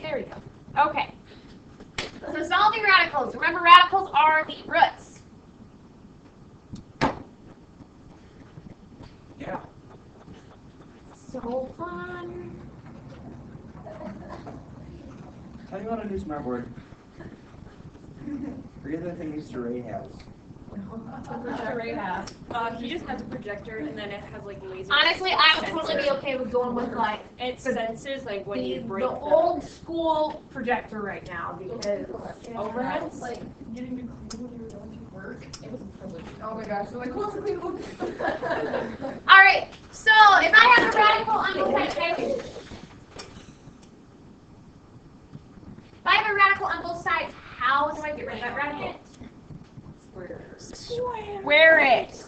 there we go. Okay. So solving radicals. Remember, radicals are the roots. Yeah. So fun. Tell me about a new smart board. Forget the thing Mr. Ray has. He just has a projector and then it has like lasers. Honestly, I would totally be okay with going with like It senses like when you break the old school projector right now because overheads. Like getting to clean when you were going to work. It was a privilege. Oh my gosh, so like what's the clean? All right. So if I have a radical on both sides, if I have a radical on both sides, how do I get rid of that radical? Square it.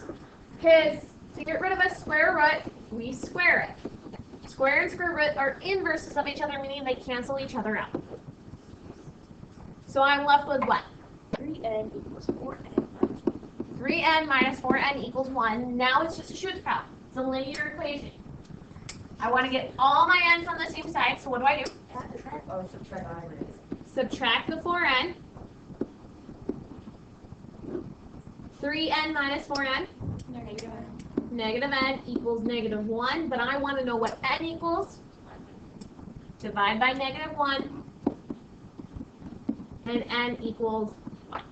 Because to get rid of a square root, we square it. Square and square root are inverses of each other, meaning they cancel each other out. So I'm left with what? 3n equals 4n. 3n minus 4n equals 1. Now it's just a Schutz problem. It's a linear equation. I want to get all my n's on the same side, so what do? Oh, subtract iron. Subtract the 4n. 3n minus 4n. Negative n equals negative 1, but I want to know what n equals. Divide by negative 1. And n equals 1.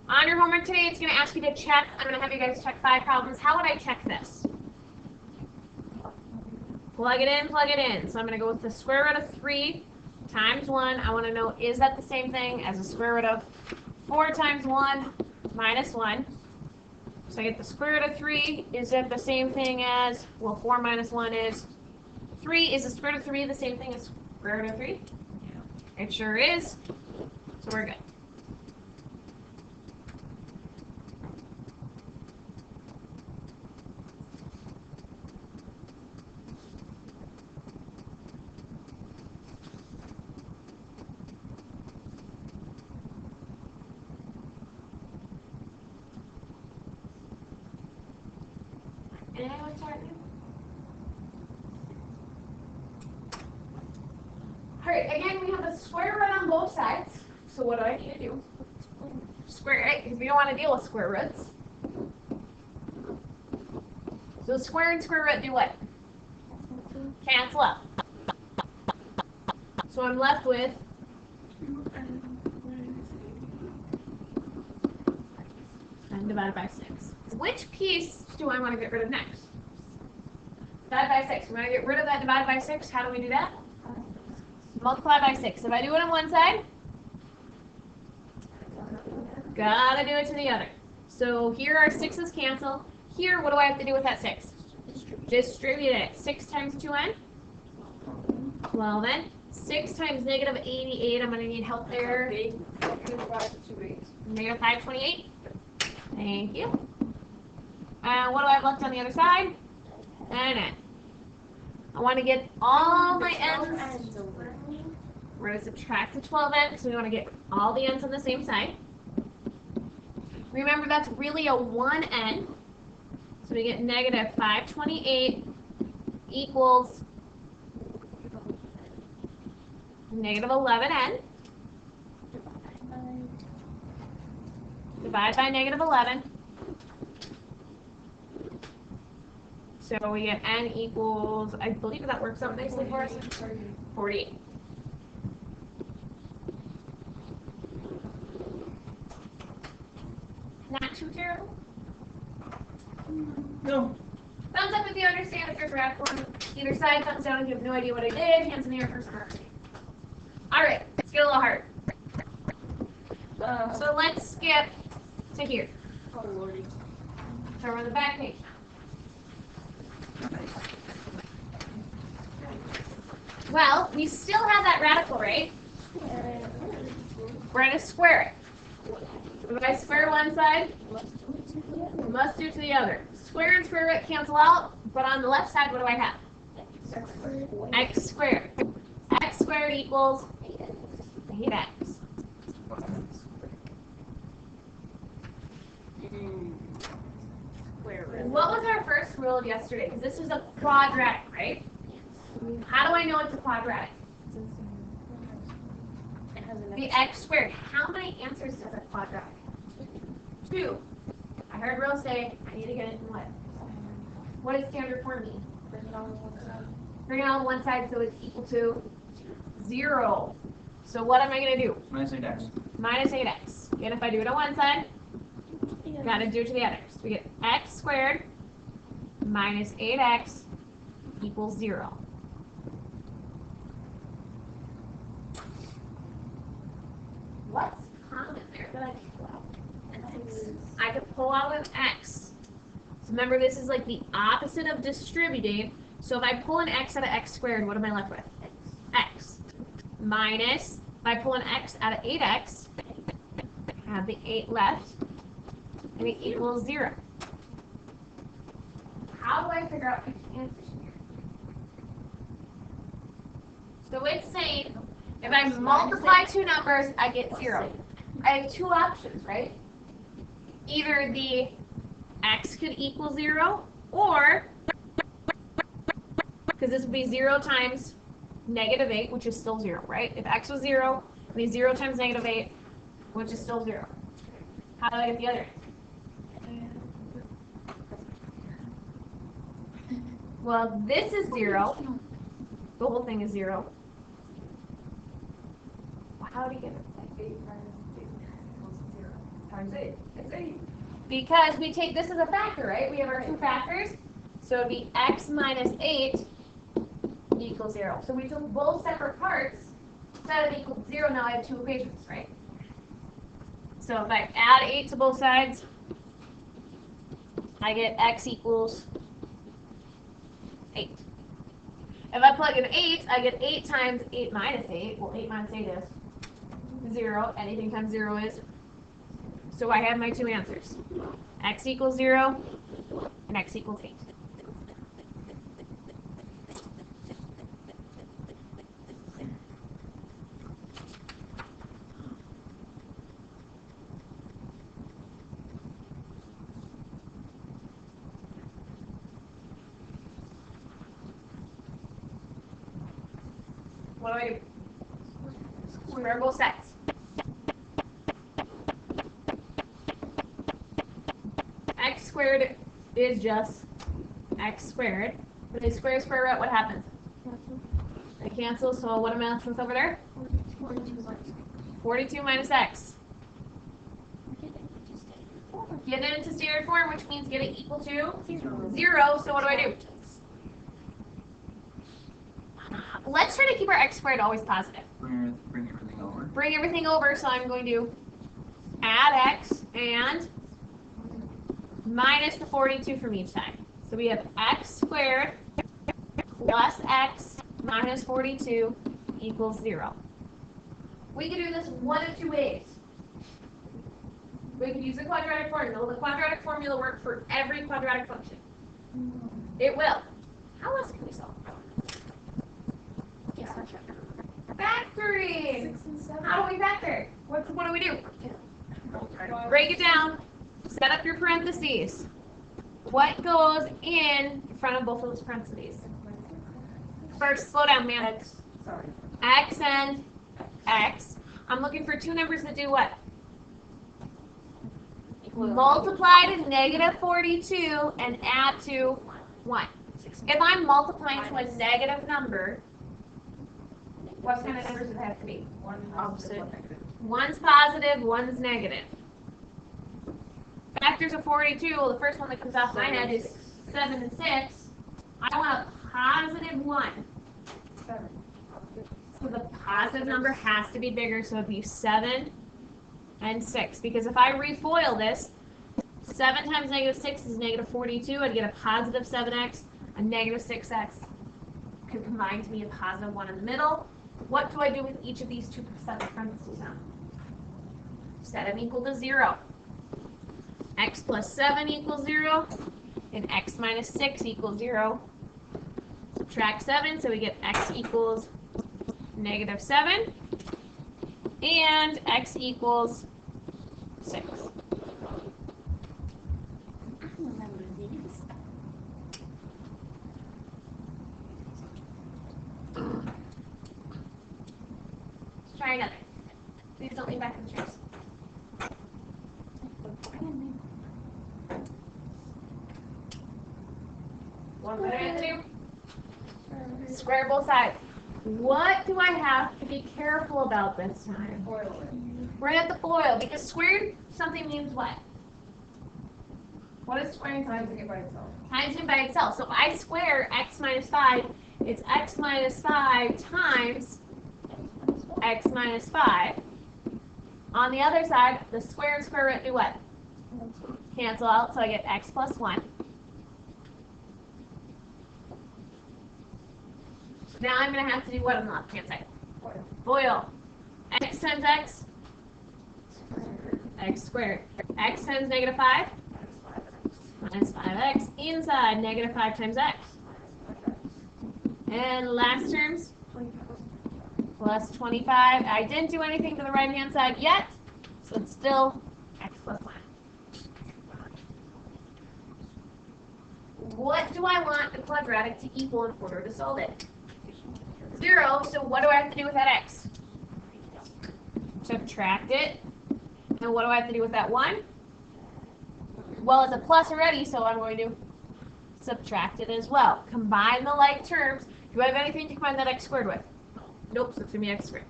On your homework today, it's going to ask you to check. I'm going to have you guys check 5 problems. How would I check this? Plug it in, plug it in. So I'm going to go with the square root of 3 times 1. I want to know, is that the same thing as the square root of 4 times 1 minus 1? So I get the square root of 3. Is that the same thing as, well, 4 minus 1 is 3. Is the square root of 3 the same thing as square root of 3? Yeah. It sure is. So we're good. Anyone starting? Alright, again, we have a square root on both sides. So what do I need to do? Square it, because we don't want to deal with square roots. So square and square root do what? Cancel out. So I'm left with 10 divided by 6. Which piece do I want to get rid of next? Divide by 6. We want to get rid of that divided by 6. How do we do that? Multiply by 6. If I do it on one side, gotta do it to the other. So here our 6's cancel. Here, what do I have to do with that 6? Distribute it. 6 times 2n? 12n. 6 times negative 88. I'm going to need help there. Negative 528. Thank you. And what do I have left on the other side? And n. I want to get all my n's. We're going to subtract the 12n because we want to get all the n's on the same side. Remember, that's really a 1n. So we get negative 528 equals negative 11n. Divide by negative 11. So we get n equals, I believe that works out nicely for us, 48. Not too terrible? No. Thumbs up if you understand the first radical on either side. Thumbs down if you have no idea what I did. Hands in the air for smart. All right, let's get a little hard. So let's skip to here. Oh, Lordy. Turn on the back page. Well, we still have that radical, right? We're going to square it. If I square one side, we must do to the other. Square and square root cancel out, but on the left side, what do I have? X squared. X squared equals 8x. what was our first rule yesterday? Because this was a quadratic, right? How do I know it's a quadratic? It has an The x squared. How many answers does a quadratic? 2. I heard Rose say, I need to get it in what? What does standard form mean? Bring it all to one side so it's equal to 0. So what am I going to do? Minus 8x. Minus 8x. And if I do it on one side, got to do it to the other. So we get x squared minus 8x equals 0. What's common there that I can pull out? I could pull out an x. So remember, this is like the opposite of distributing. So if I pull an x out of x squared, what am I left with? X. Minus, if I pull an x out of 8x, I have the 8 left, and it equals 0. How do I figure out which answer here? So it's saying, if I multiply two numbers, I get 0. I have two options, right? Either the x could equal 0, or, because this would be 0 times negative 8, which is still 0, right? If x was 0, it would be 0 times negative 8, which is still 0. How do I get the other? Well, this is 0. The whole thing is 0. How do you get it? 8 minus 8 equals 0. Times 8. It's 8. Because we take this as a factor, right? We have our two factors. So it would be x minus 8 equals 0. So we took both separate parts. Instead of equal 0, now I have two equations, right? So if I add 8 to both sides, I get x equals 8. If I plug in 8, I get 8 times 8 minus 8. Well, 8 minus 8 is 0. Anything times 0 is. So I have my two answers. X equals 0 and x equals 8. What do I do? Square both sides. X squared is just x squared. When they square root, what happens? They cancel, so what am I left with over there? 42 minus x. Get it into standard form, which means get it equal to 0. So what do I do? Let's try to keep our x squared always positive. Bring everything over. Bring everything over, so I'm going to add x and minus the 42 from each side. So we have x squared plus x minus 42 equals 0. We could do this one of two ways. We could use the quadratic formula. The quadratic formula works for every quadratic function. It will. How else can we solve? Factoring. 6 and 7. How do we factor? What do we do? Break it down. Set up your parentheses. What goes in front of both of those parentheses? First, slow down, man. X. Sorry. X and X. I'm looking for two numbers that do what? Multiply to negative 42 and add to 1. If I'm multiplying to a negative number, what kind of numbers does it have to be? One Opposite. one negative. One's positive, one's negative. Factors of 42, well, the first one that comes off my head is 7 and 6. I want a positive 1. 7. So the positive number has to be bigger, so it'd be 7 and 6. Because if I refoil this, 7 times negative 6 is negative 42. I'd get a positive 7x, a negative 6x. Could combine to be a positive 1 in the middle. What do I do with each of these two separate parentheses now? Set them equal to 0. X plus 7 equals 0, and x minus 6 equals 0. Subtract 7, so we get x equals negative 7, and x equals 6. try another. Please don't lean back in the chairs. What am I going to do? Square both sides. What do I have to be careful about this time? We're going to have to FOIL because squared something means what? What is squaring something? Timing it by itself. Times it by itself. So if I square x minus 5, it's x minus 5 times x minus 5. On the other side, the square and square root do what? Cancel out, so I get x plus 1. Now I'm going to have to do what on the left-hand side? FOIL. X times x, x squared. X times negative 5, minus 5x. Inside, negative 5 times x. And last terms, plus 25. I didn't do anything to the right-hand side yet, so it's still x plus 1. What do I want the quadratic to equal in order to solve it? 0, so what do I have to do with that x? Subtract it. And what do I have to do with that 1? Well, it's a plus already, so I'm going to subtract it as well. Combine the like terms. Do I have anything to combine that x squared with? Nope, so it's going to be x squared.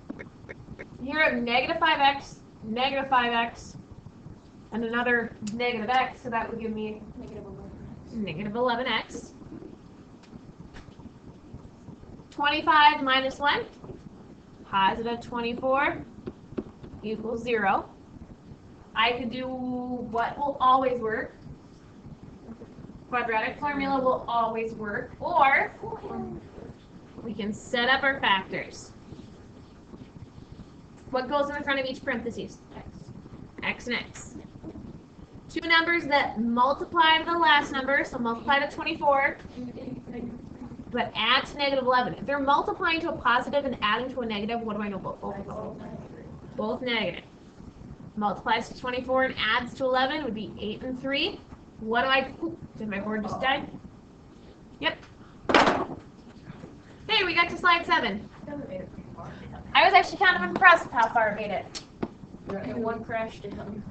Here I have negative 5x, and another negative x, so that would give me negative 11x. 25 minus 1, positive 24, equals 0. I could do what will always work. Quadratic formula will always work. Or we can set up our factors. What goes in the front of each parentheses? X and x. Two numbers that multiply to the last number, so multiply to 24, but add to negative 11. If they're multiplying to a positive and adding to a negative, what do I know about both? Both negative. Multiplies to 24 and adds to 11 would be 8 and 3. What do I... Did my board just die? Yep. Hey, we got to slide 7. I was actually kind of impressed with how far it made it. And one crashed down.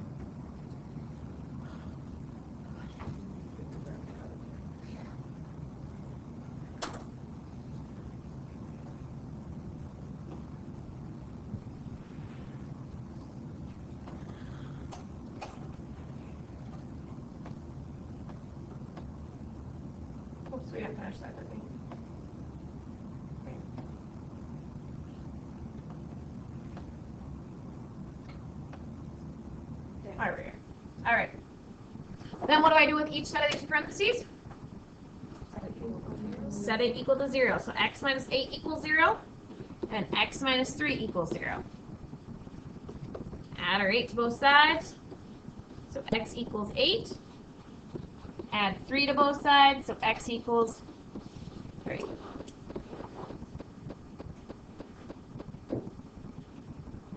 Oops, we didn't finish that, did we? All right. Then what do I do with each set of these parentheses? Set it equal to 0. So x minus 8 equals 0, and x minus 3 equals 0. Add our 8 to both sides. So x equals 8. Add 3 to both sides, so x equals 3.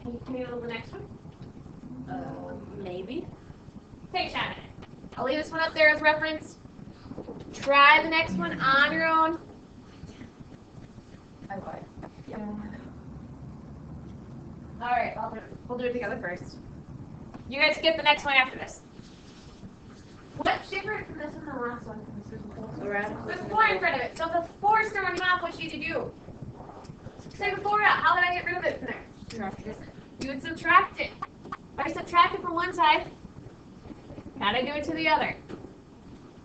Can you handle the next one? Maybe. Take a shot at it. I'll leave this one up there as reference. Try the next one on your own. I lied. All right, we'll do it together first. You guys skip the next one after this. What's different from this and the last one? There's 4 in front of it. So if the 4 is throwing off, what should you do? Take the 4 out. How did I get rid of it from there? You would subtract it. If I subtract it from one side, gotta do it to the other.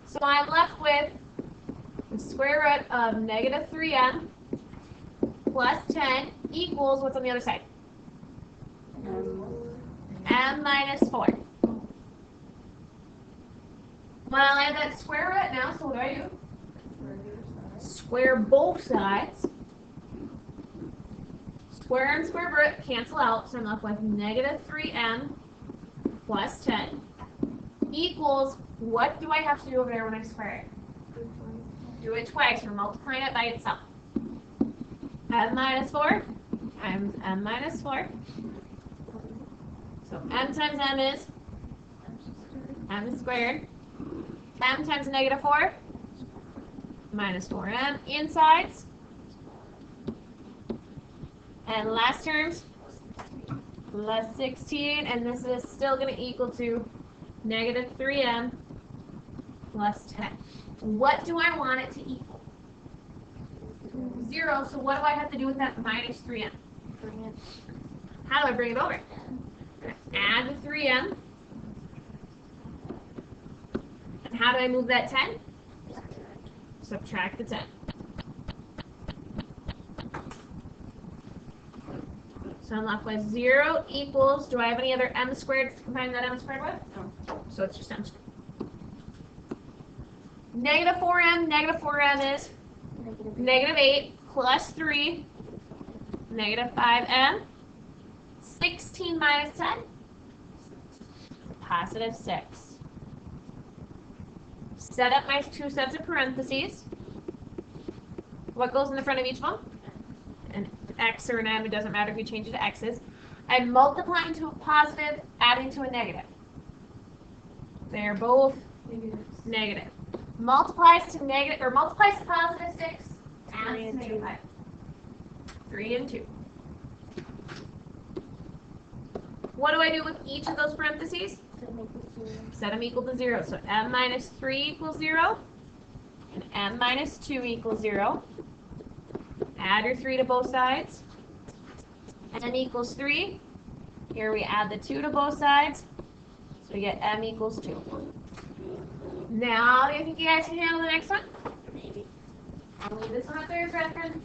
So I'm left with the square root of negative 3m plus 10 equals what's on the other side? M minus 4. Well, I have that square root now, so what do? Square both sides. Square and square root cancel out, so I'm left with negative 3m plus 10 equals, what do I have to do over there when I square it? Do it twice. We're multiplying it by itself. M minus 4 times m minus 4. So m times m is m squared. M times negative 4 minus 4m insides. And last terms, plus 16, and this is still going to equal to negative 3m plus 10. What do I want it to equal? 0, so what do I have to do with that minus 3m? How do I bring it over? Add the 3m. And how do I move that 10? Subtract the 10. So I'm left with 0 equals, do I have any other m squared to combine that m squared with? No. So it's just m squared. Negative 4m is negative 8 plus 3, negative 5m. 16 minus 10, positive 6. Set up my two sets of parentheses. What goes in the front of each one? An x or an m, it doesn't matter if you change it to x's. I'm multiplying to a positive, adding to a negative. They're both negative. Multiplies to negative, or multiplies to positive 6, adds to negative 5. 3 and 2. What do I do with each of those parentheses? Set them equal to 0. So m minus 3 equals 0, and m minus 2 equals 0. Add your 3 to both sides. M equals 3. Here we add the 2 to both sides. So we get m equals 2. Now, do you think you guys can handle the next one? Maybe. I'll leave this one up there as reference.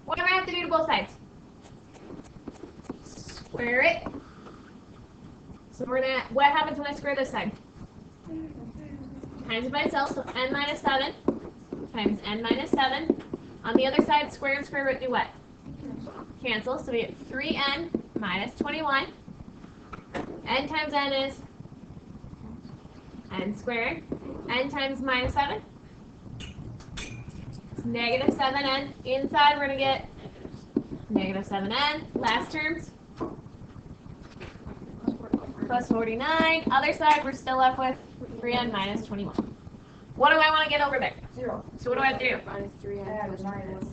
What do I have to do to both sides? Square it. So we're gonna, what happens when I square this side? Times it by itself, so n minus 7 times n minus 7. On the other side, square and square root do what? Cancel, so we get 3n minus 21. n times n is n squared. N times minus 7. It's negative 7n. Inside, we're going to get negative 7n. Last terms. Plus 49. Other side, we're still left with 3n minus 21. What do I want to get over there? 0. So what do I have to do? Minus 3n. Minus.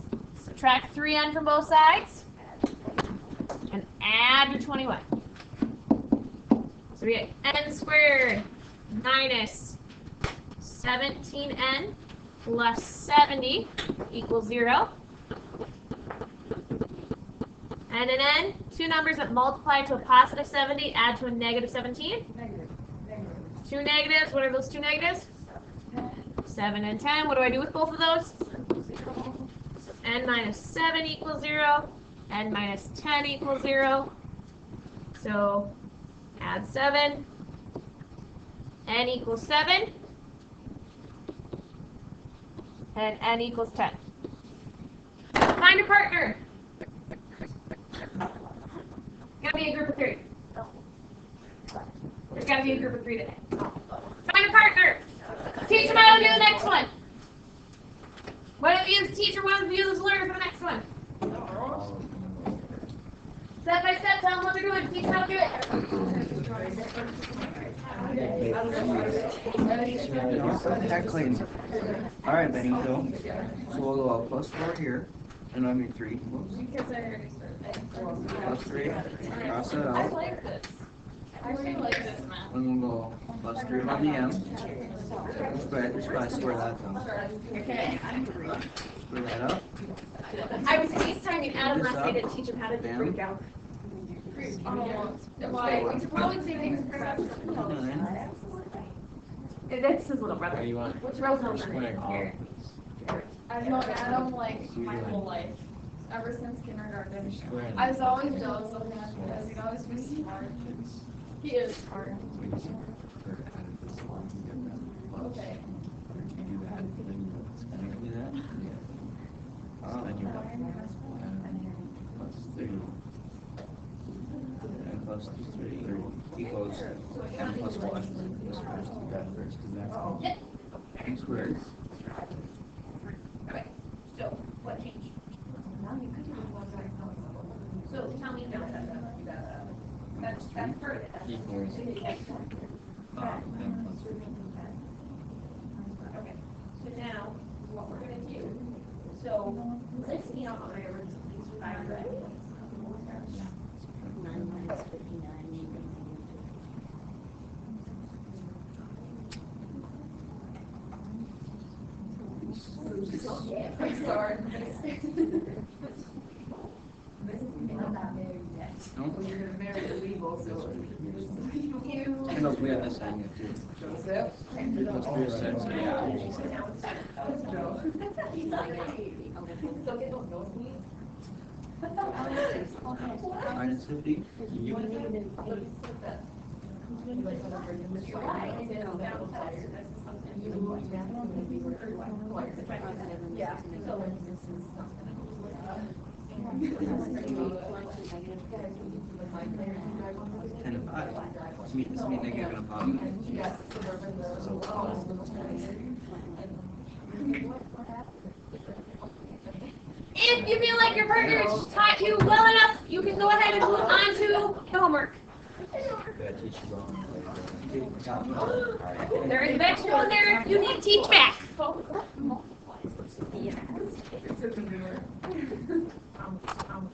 Subtract 3n from both sides. And add your 21. So we get n squared minus 17n plus 70 equals 0. And an n, two numbers that multiply to a positive 70 add to a negative 17. Negative. Two negatives, what are those two negatives? 7 and 10. What do I do with both of those? N minus 7 equals 0. N minus 10 equals 0. So add 7. N equals 7. And N equals 10. Find a partner. Gotta be a group of 3. There's gotta be a group of 3 today. Find a partner. Teach them how to do the next one. One of you is teacher, one of you is learner for the next one. Step by step, tell them what they're doing. Teach them how to do it. That cleans. All right, Benny, so we'll go up plus 4 here, and I mean 3. Plus 3. Cross it out. And we'll go plus 3 on the m. Let's go ahead. Let's probably square that down. Square that up. I was FaceTiming Adam last night to teach him how to Bam. break down. That's his little brother. You want What's Rose squaring all Here. I've known Adam like my whole life. Ever since kindergarten. squaring. I was always jealous of him because he'd always be smart. He is smart. Okay. Do that. And plus 3 equals m plus 1. M squared. So, what changed? So, tell me now. That's part of it. Equals. M plus 3. Okay. So now, what we're gonna do, so, let's see how many are these 500. I'm sorry. No? You're very illegal, so. And those we have this thing too. 3 plus 3 is 6. Minus 50. And 5. Let's meet negative and a positive. If you feel like your partner has taught you well enough, you can go ahead and move on to the homework. There is a vegetable in there if you need to teach back.